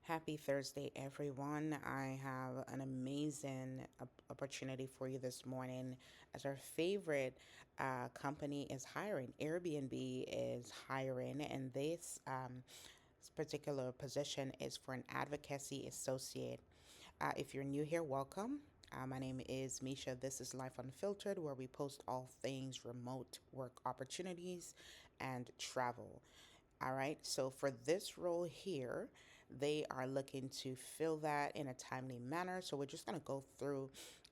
Happy Thursday, everyone. I have an amazing opportunity for you this morning as our favorite company is hiring. Airbnb is hiring, and this particular position is for an advocacy associate. If you're new here, welcome. My name is Misha. This is Life Unfiltered, where we post all things remote work opportunities and travel. All right, so for this role here, they are looking to fill that in a timely manner. So we're just going to go through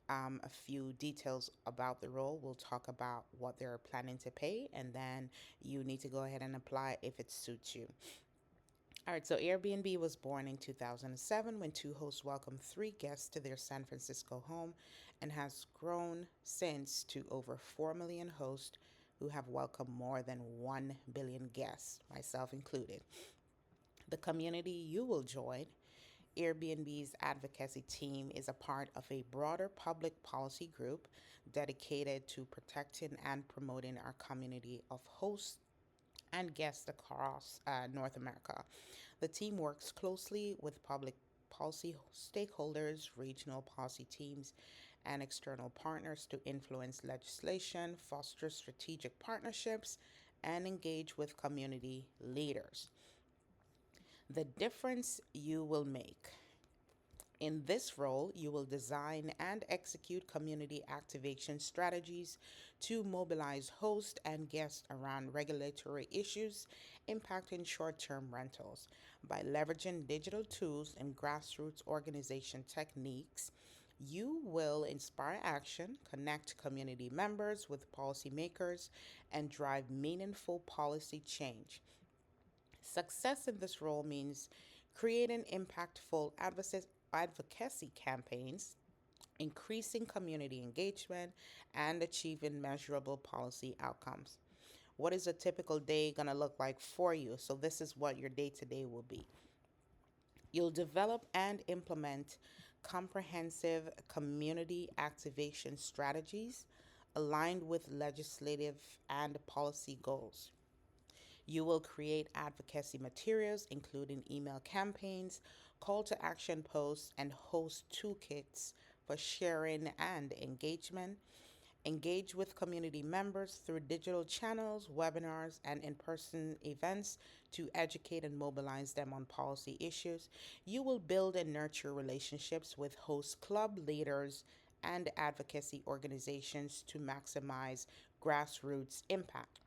a few details about the role. We'll talk about what they're planning to pay, and then you need to go ahead and apply if it suits you. All right, so Airbnb was born in 2007 when two hosts welcomed three guests to their San Francisco home and has grown since to over 4 million hosts who have welcomed more than 1 billion guests, myself included. The community you will join, Airbnb's advocacy team, is a part of a broader public policy group dedicated to protecting and promoting our community of hosts and guests across North America. The team works closely with public policy stakeholders, regional policy teams, and external partners to influence legislation, foster strategic partnerships, and engage with community leaders. The difference you will make. In this role, you will design and execute community activation strategies to mobilize hosts and guests around regulatory issues impacting short term rentals. By leveraging digital tools and grassroots organization techniques, you will inspire action, connect community members with policymakers, and drive meaningful policy change. Success in this role means creating impactful advocacy campaigns, increasing community engagement, and achieving measurable policy outcomes. What is a typical day going to look like for you? So, this is what your day to day will be. You'll develop and implement comprehensive community activation strategies aligned with legislative and policy goals. You will create advocacy materials, including email campaigns, call to action posts, and host toolkits for sharing and engagement. Engage with community members through digital channels, webinars, and in person events to educate and mobilize them on policy issues. You will build and nurture relationships with host club leaders and advocacy organizations to maximize grassroots impact.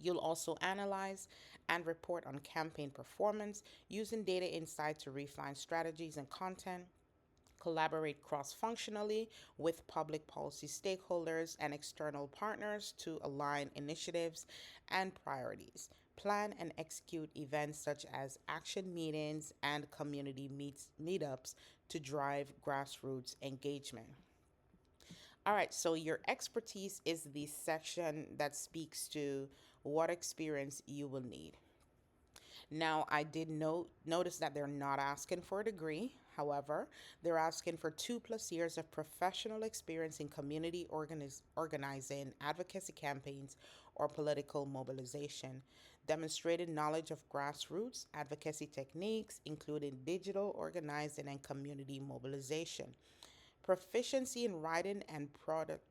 You'll also analyze and report on campaign performance using data insight to refine strategies and content. Collaborate cross functionally with public policy stakeholders and external partners to align initiatives and priorities. Plan and execute events such as action meetings and community meetups to drive grassroots engagement. All right, so your expertise is the section that speaks to what experience you will need. Now, I did notice that they're not asking for a degree. However, they're asking for 2+ years of professional experience in community organizing, advocacy campaigns, or political mobilization. Demonstrated knowledge of grassroots advocacy techniques, including digital organizing and community mobilization. Proficiency in writing and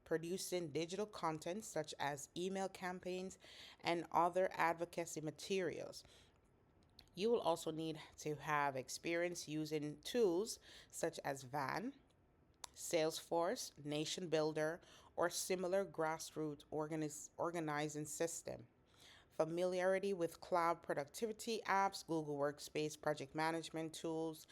producing digital content such as email campaigns and other advocacy materials. You will also need to have experience using tools such as VAN, Salesforce, Nation Builder, or similar grassroots organizing system. Familiarity with cloud productivity apps, Google Workspace project management tools,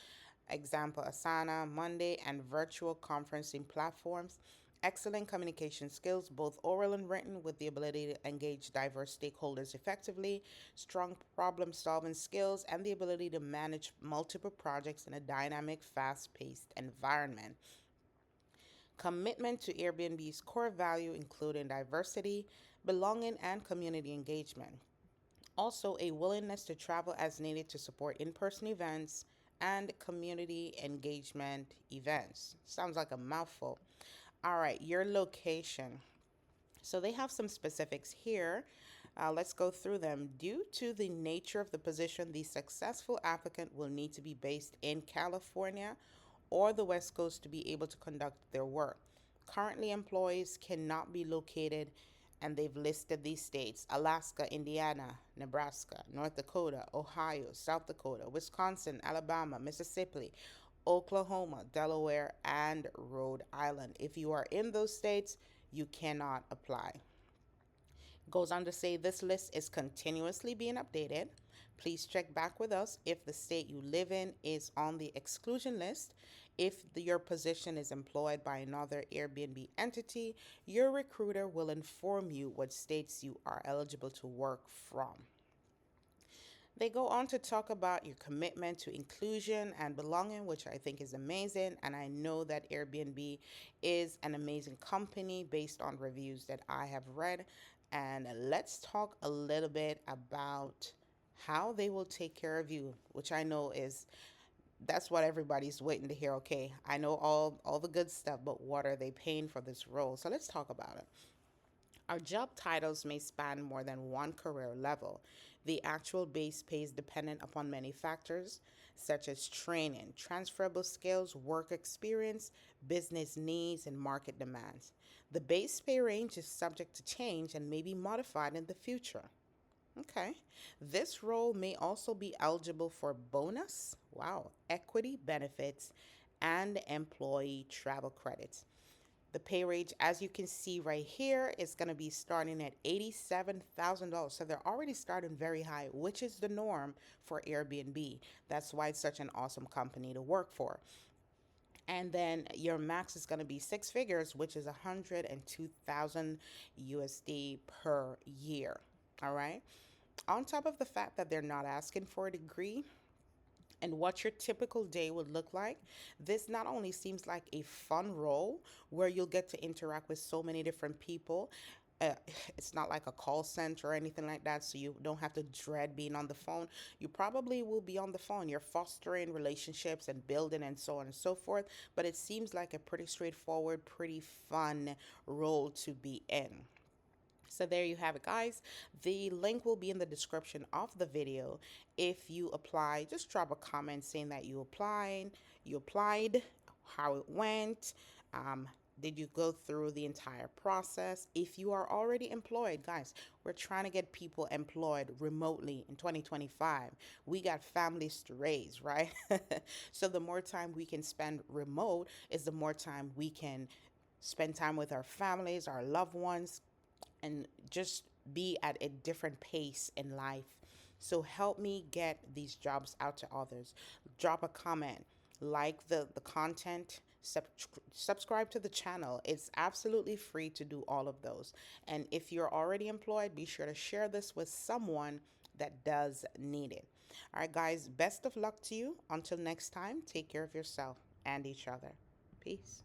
example Asana, Monday, and virtual conferencing platforms. Excellent communication skills, both oral and written, with the ability to engage diverse stakeholders effectively, strong problem solving skills, and the ability to manage multiple projects in a dynamic, fast paced environment. Commitment to Airbnb's core value, including diversity, belonging, and community engagement. Also, a willingness to travel as needed to support in person events and community engagement events. Sounds like a mouthful. All right, your location. So they have some specifics here. Let's go through them. Due to the nature of the position, the successful applicant will need to be based in California or the West Coast to be able to conduct their work. Currently, employees cannot be located, and they've listed these states: Alaska, Indiana, Nebraska, North Dakota, Ohio, South Dakota, Wisconsin, Alabama, Mississippi, Oklahoma, Delaware, and Rhode Island. If you are in those states, you cannot apply. Goes on to say this list is continuously being updated. Please check back with us if the state you live in is on the exclusion list. If your position is employed by another Airbnb entity, your recruiter will inform you what states you are eligible to work from. They go on to talk about your commitment to inclusion and belonging, which I think is amazing. And I know that Airbnb is an amazing company based on reviews that I have read. And let's talk a little bit about how they will take care of you, which I know is that's what everybody's waiting to hear. Okay, I know all the good stuff, but what are they paying for this role? So let's talk about it. Our job titles may span more than one career level. The actual base pay is dependent upon many factors, such as training, transferable skills, work experience, business needs, and market demands. The base pay range is subject to change and may be modified in the future. Okay. This role may also be eligible for bonus, wow, equity benefits, and employee travel credits. The pay range, as you can see right here, is going to be starting at $87,000. So they're already starting very high, which is the norm for Airbnb. That's why it's such an awesome company to work for. And then your max is going to be six figures, which is 102,000 USD per year. All right. On top of the fact that they're not asking for a degree, and what your typical day would look like, this not only seems like a fun role where you'll get to interact with so many different people. Uh, it's not like a call center or anything like that, so you don't have to dread being on the phone. You probably will be on the phone. You're fostering relationships and building and so on and so forth, but it seems like a pretty straightforward, pretty fun role to be in. So there you have it, guys. The link will be in the description of the video. If you apply, just drop a comment saying that you applied, how it went, did you go through the entire process? If you are already employed, guys, we're trying to get people employed remotely in 2025. We got families to raise, right? So the more time we can spend remote is the more time we can spend time with our families, our loved ones, and just be at a different pace in life. So help me get these jobs out to others. Drop a comment, like the content, subscribe to the channel. It's absolutely free to do all of those. And if you're already employed, be sure to share this with someone that does need it. All right, guys, best of luck to you. Until next time, take care of yourself and each other. Peace.